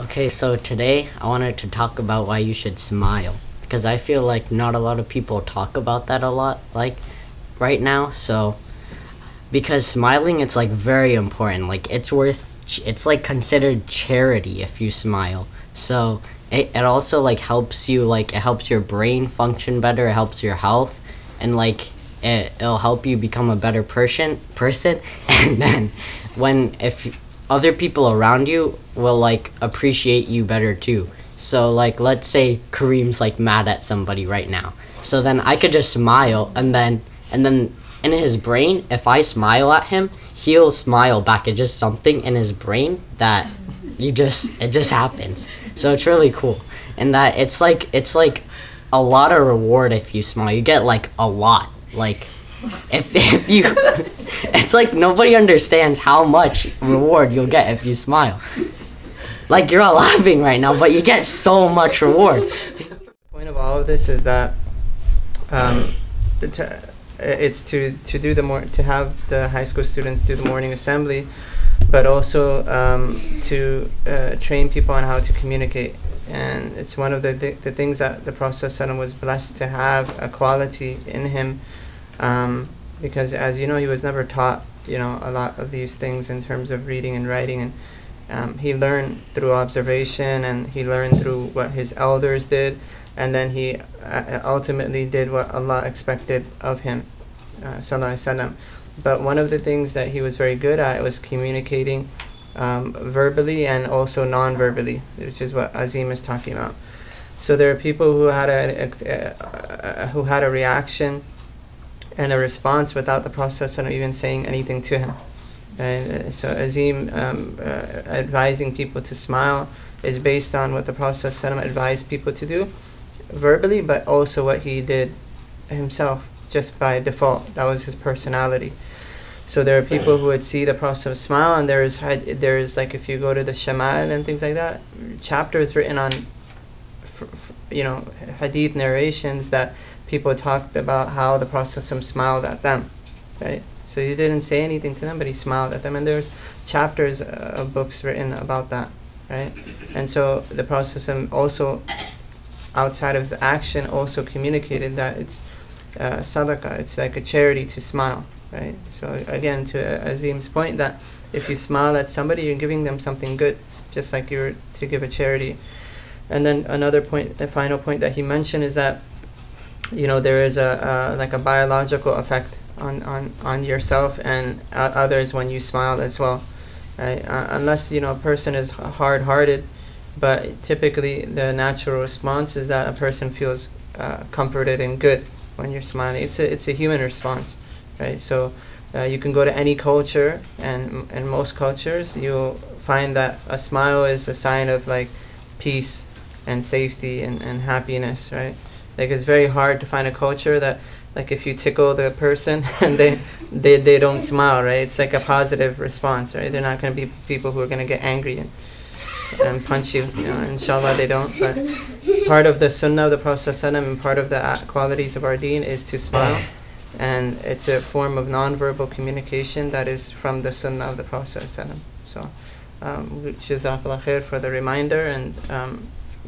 Okay, so today I wanted to talk about why you should smile, because I feel like not a lot of people talk about that a lot, like right now. So because smiling, it's like very important. Like it's like considered charity if you smile. So it also like helps you, like it helps your brain function better, it helps your health, and like it'll help you become a better person. And then when if other people around you will like appreciate you better too. So like let's say Kareem's like mad at somebody right now, so then I could just smile, and then in his brain, if I smile at him, he'll smile back. It's just something in his brain that it just happens. So it's really cool, and that it's like a lot of reward if you smile. You get like a lot. Like if you it's like nobody understands how much reward you'll get if you smile. Like you're all laughing right now, but you get so much reward. The point of all of this is that it's to have the high school students do the morning assembly, but also to train people on how to communicate. And it's one of the things that the Prophet ﷺ was blessed to have a quality in him, because as you know, he was never taught a lot of these things in terms of reading and writing, and he learned through observation, and he learned through what his elders did, and then he ultimately did what Allah expected of him, sallallahu alaihi wasallam. But one of the things that he was very good at was communicating verbally and also non-verbally, which is what Azim is talking about. So there are people who had a reaction and a response without the Prophet even saying anything to him. And so Azim advising people to smile is based on what the Prophet advised people to do verbally, but also what he did himself just by default. That was his personality. So there are people who would see the Prophet smile, and there's like, if you go to the Shama'il and things like that, chapters written on hadith narrations that people talked about how the Prophet smiled at them, right? So he didn't say anything to them, but he smiled at them, and there's chapters of books written about that, right? And so the Prophet also, outside of his action, also communicated that it's sadaqah, it's like a charity to smile, right? So again, to Azim's point, that if you smile at somebody, you're giving them something good, just like you're to give a charity. And then another point, the final point that he mentioned, is that there is like a biological effect on yourself and others when you smile as well, right? Unless a person is hard-hearted, but typically the natural response is that a person feels comforted and good when you're smiling. It's a human response, right? So you can go to any culture, and in most cultures you'll find that a smile is a sign of like peace and safety and happiness, right? Like it's very hard to find a culture that, like, if you tickle the person and they don't smile, right? It's like a positive response, right? They're not going to be people who are going to get angry and punch you. Inshallah they don't. But part of the sunnah of the Prophet ﷺ and part of the qualities of our deen is to smile, and it's a form of non-verbal communication that is from the sunnah of the Prophet ﷺ. So jazakallah khair for the reminder, and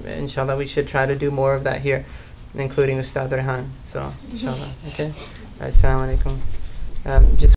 inshallah we should try to do more of that here, including Ustad Rehan. So inshallah. Okay. Assalamu alaikum. Just